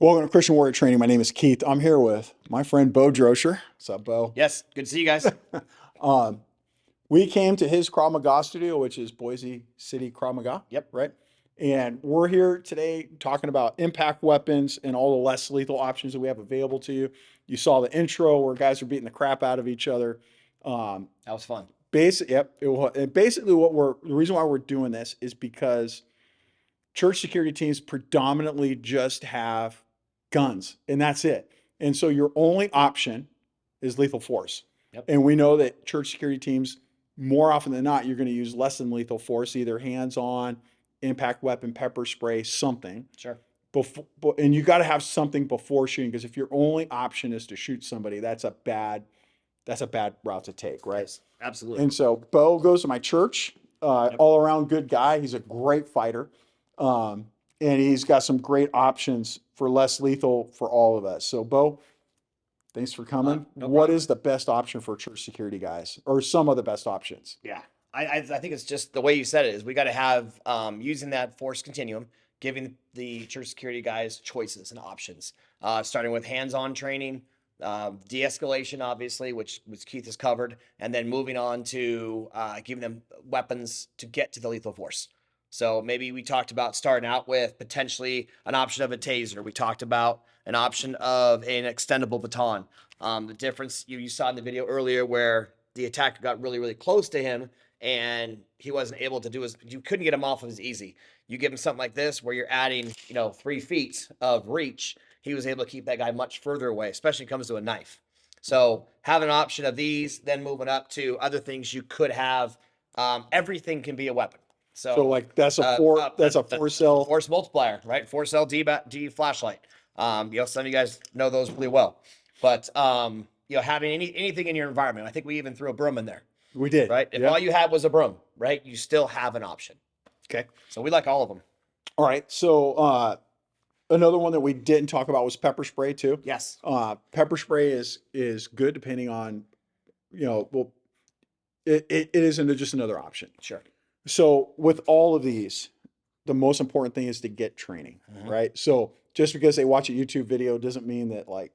Welcome to Christian Warrior Training. My name is Keith. I'm here with my friend Beau Durocher. What's up, Beau? Yes, good to see you guys. Um, we came to his Krav Maga studio, which is Boise City Krav Maga. Yep. Right. And we're here today talking about impact weapons and all the less lethal options that we have available to you. You saw the intro where guys are beating the crap out of each other. That was fun. Yep. And basically, the reason why we're doing this is because church security teams predominantly just have guns, and that's it. And so your only option is lethal force. Yep. And we know that church security teams, more often than not, you're going to use less than lethal force, either hands-on, impact weapon, pepper spray, something. Sure. And you got to have something before shooting, because if your only option is to shoot somebody, that's a bad route to take, right? Yes, absolutely. And so Beau goes to my church, all around good guy. He's a great fighter. And he's got some great options for less lethal for all of us. So Beau, thanks for coming. No What problem. is the best option for church security guys, or some of the best options? Yeah, I think it's just the way you said it is we got to have using that force continuum, giving the church security guys choices and options, starting with hands-on training, de-escalation, obviously, which Keith has covered, and then moving on to giving them weapons to get to the lethal force. So maybe we talked about starting out with potentially an option of a taser. We talked about an option of an extendable baton. The difference you saw in the video earlier where the attacker got really, really close to him and he wasn't able to do you couldn't get him off of as easy. You give him something like this where you're adding, 3 feet of reach. He was able to keep that guy much further away, especially when it comes to a knife. So having an option of these, then moving up to other things you could have. Everything can be a weapon. So like that's a four cell. Force multiplier, right? 4 cell D flashlight. Some of you guys know those really well, but having anything in your environment. I think we even threw a broom in there. We did, right? If all you had was a broom, right, you still have an option. Okay. So we like all of them. All right. So another one that we didn't talk about was pepper spray too. Yes. Pepper spray is good depending on, well, it isn't just another option. Sure. So with all of these, the most important thing is to get training, right? So just because they watch a YouTube video doesn't mean that like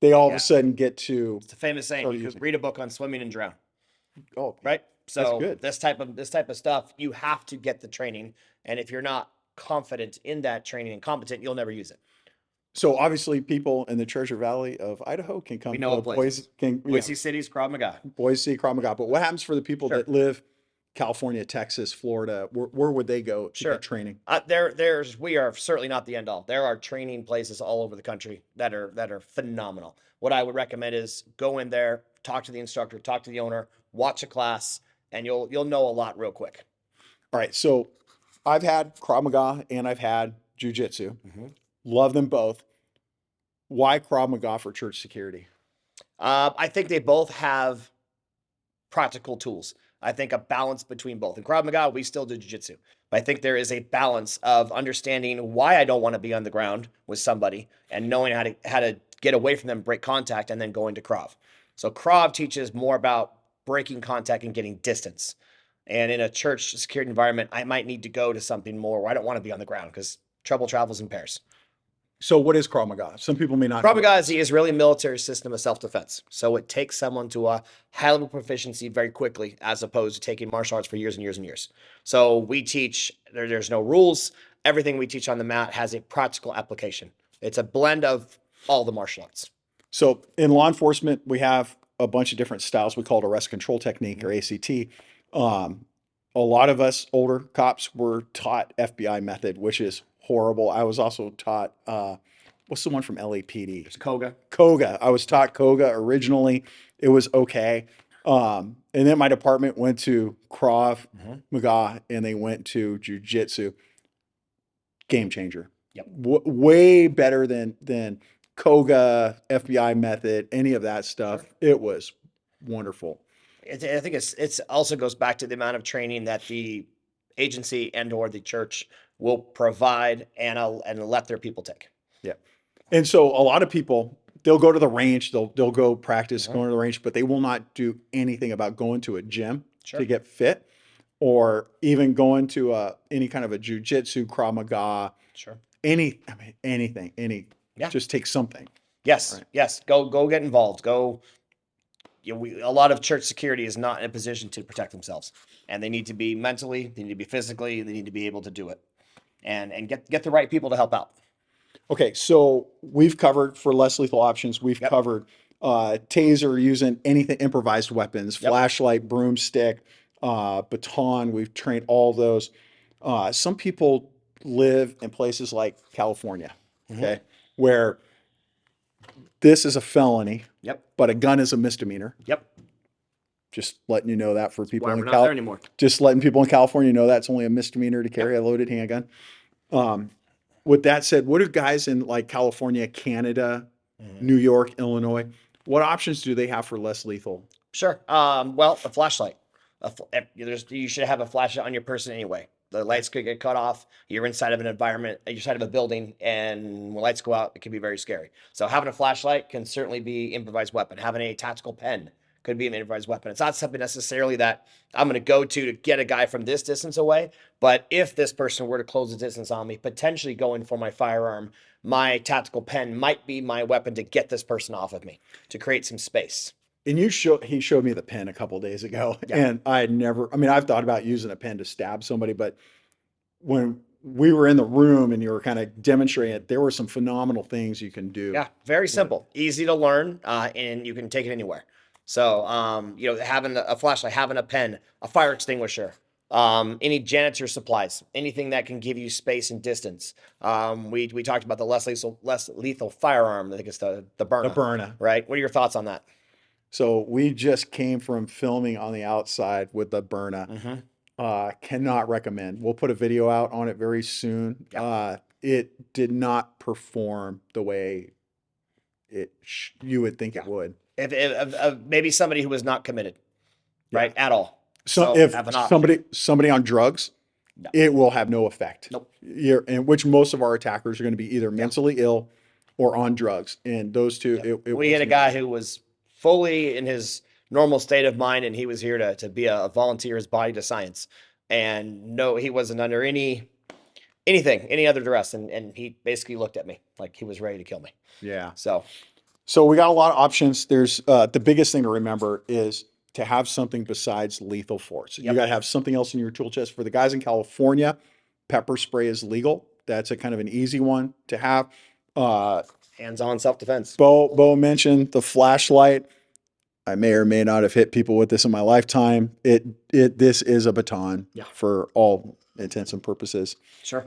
they all of a sudden get to. It's a famous saying. You could read a book on swimming and drown. Oh, right. So that's good. This type of stuff, you have to get the training, and if you're not confident in that training and competent, you'll never use it. So obviously, people in the Treasure Valley of Idaho can come to Boise City's Krav Maga. Boise City Krav Maga. But what happens for the people that live California, Texas, Florida? Where would they go to get training? We are certainly not the end all. There are training places all over the country that are phenomenal. What I would recommend is go in there, talk to the instructor, talk to the owner, watch a class, and you'll know a lot real quick. All right. So I've had Krav Maga and I've had Jiu-Jitsu. Love them both. Why Krav Maga for church security? I think they both have practical tools. I think a balance between both. In Krav Maga, we still do Jiu-Jitsu. But I think there is a balance of understanding why I don't want to be on the ground with somebody and knowing how to get away from them, break contact, and then go into Krav. So Krav teaches more about breaking contact and getting distance. And in a church security environment, I might need to go to something more where I don't want to be on the ground because trouble travels in pairs. So what is Krav Maga? Some people may not know. Krav Maga is the Israeli military system of self-defense. So it takes someone to a high level proficiency very quickly, as opposed to taking martial arts for years and years and years. So we teach, there's no rules. Everything we teach on the mat has a practical application. It's a blend of all the martial arts. So in law enforcement, we have a bunch of different styles. We call it arrest control technique, or ACT. A lot of us older cops were taught FBI method, which is horrible. I was also taught, what's the one from LAPD? It's Koga. Koga. I was taught Koga originally. It was okay. And then my department went to Krav Maga and they went to Jiu-Jitsu. Game changer. Yep. Way better than Koga, FBI method, any of that stuff. Sure. It was wonderful. I think it's also goes back to the amount of training that the agency and or the church will provide and let their people take. Yeah. And so a lot of people, they'll go to the range, they'll go practice going to the range, but they will not do anything about going to a gym to get fit, or even going to any kind of a jiu-jitsu, Krav Maga, anything, Yeah. Just take something. Yes. Right. Yes. Go get involved. Go. A lot of church security is not in a position to protect themselves, and they need to be mentally, they need to be physically, they need to be able to do it, and get the right people to help out. Okay, so we've covered for less lethal options. We've Yep. covered taser, using anything, improvised weapons, Yep. flashlight, broomstick, baton. We've trained all those. Some people live in places like California, Hmm. okay, where this is a felony, Yep. but a gun is a misdemeanor. Yep. Just letting you know that for people Why in we're not there Cal, anymore. just letting people in California know that's only a misdemeanor to Yep. carry a loaded handgun. Um, with that said, what do guys in like California, Canada, Mhm. New York, Illinois, what options do they have for less lethal? Sure. Well, a flashlight. You should have a flashlight on your person anyway. The lights could get cut off. You're inside of an environment, you're inside of a building, and when lights go out, it can be very scary. So having a flashlight can certainly be improvised weapon. Having a tactical pen could be an improvised weapon. It's not something necessarily that I'm going to go to get a guy from this distance away. But if this person were to close the distance on me, potentially going for my firearm, my tactical pen might be my weapon to get this person off of me, to create some space. And he showed me the pen a couple of days ago, Yeah. and I had never, I mean, I've thought about using a pen to stab somebody, but when we were in the room and you were kind of demonstrating it, there were some phenomenal things you can do. Yeah, very simple, easy to learn, and you can take it anywhere. So, having a flashlight, having a pen, a fire extinguisher, any janitor supplies, anything that can give you space and distance. We talked about the less lethal firearm. I think it's the The Burna, Burna. right? What are your thoughts on that? So we just came from filming on the outside with the Burna. Mm-hmm. Cannot recommend. We'll put a video out on it very soon. Yeah. It did not perform the way you would think Yeah. it would. If maybe somebody who was not committed, Yeah. right, at all. So So if have an option. somebody on drugs, No. it will have no effect. Nope. In which most of our attackers are going to be either Yeah. mentally ill or on drugs, and those two, Yep. it We had a wasn't. guy who was fully in his normal state of mind, and he was here to be a volunteer his body to science. And no, he wasn't under any other duress. And he basically looked at me like he was ready to kill me. Yeah. So So we got a lot of options. There's the biggest thing to remember is to have something besides lethal force. You Yep. got to have something else in your tool chest. For the guys in California, pepper spray is legal. That's a kind of an easy one to have. hands-on self-defense. Bo mentioned the flashlight. I may or may not have hit people with this in my lifetime. This is a baton Yeah. for all intents and purposes. Sure.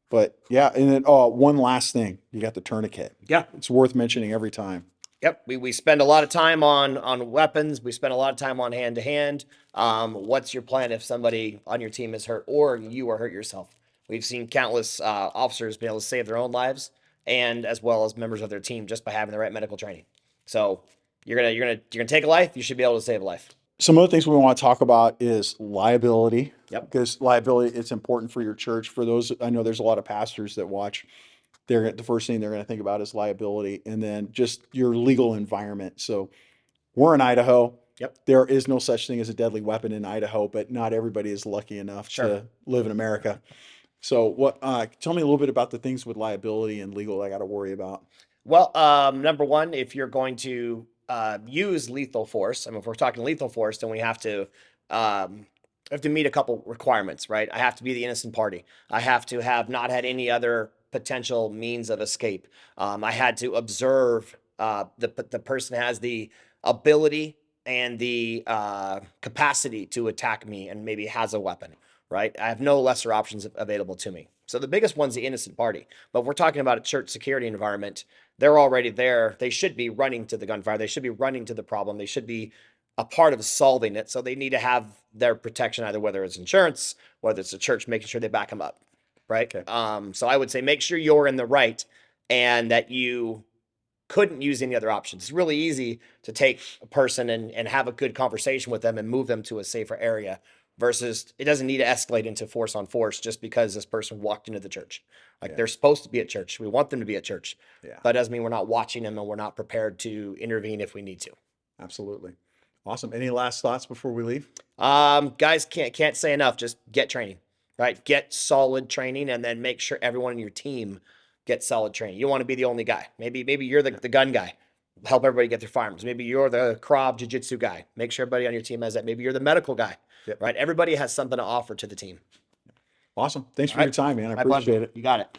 But yeah, and then one last thing, you got the tourniquet. Yeah. It's worth mentioning every time. Yep. We spend a lot of time on weapons. We spend a lot of time on hand to hand. What's your plan if somebody on your team is hurt or you are hurt yourself? We've seen countless officers be able to save their own lives and as well as members of their team just by having the right medical training. So you're gonna take a life. You should be able to save a life. Some other things we want to talk about is liability. Yep. Because liability, it's important for your church. For those, I know there's a lot of pastors that watch. The first thing they're going to think about is liability, and then just your legal environment. So we're in Idaho. Yep. There is no such thing as a deadly weapon in Idaho, but not everybody is lucky enough Sure. to live in America. So what? Tell me a little bit about the things with liability and legal I got to worry about. Well, number one, if you're going to use lethal force, I mean, if we're talking lethal force, then we have to meet a couple requirements, right? I have to be the innocent party. I have to have not had any other potential means of escape. I had to observe the person has the ability and the capacity to attack me and maybe has a weapon, right? I have no lesser options available to me. So the biggest one's the innocent party. But if we're talking about a church security environment, they're already there. They should be running to the gunfire. They should be running to the problem. They should be a part of solving it. So they need to have their protection, either whether it's insurance, whether it's the church, making sure they back them up, right? Okay. So I would say make sure you're in the right and that you couldn't use any other options. It's really easy to take a person and have a good conversation with them and move them to a safer area versus it doesn't need to escalate into force on force just because this person walked into the church. Like Yeah. they're supposed to be at church. We want them to be at church. Yeah. But it doesn't mean we're not watching them and we're not prepared to intervene if we need to. Absolutely. Awesome. Any last thoughts before we leave? Guys can't say enough. Just get training, right? Get solid training and then make sure everyone in your team get solid training. You don't want to be the only guy. Maybe you're the gun guy. Help everybody get their firearms. Maybe you're the Krav Jiu-Jitsu guy. Make sure everybody on your team has that. Maybe you're the medical guy, Yep. right? Everybody has something to offer to the team. Awesome. Thanks All for your right. time, man. I My appreciate pleasure. it. You got it.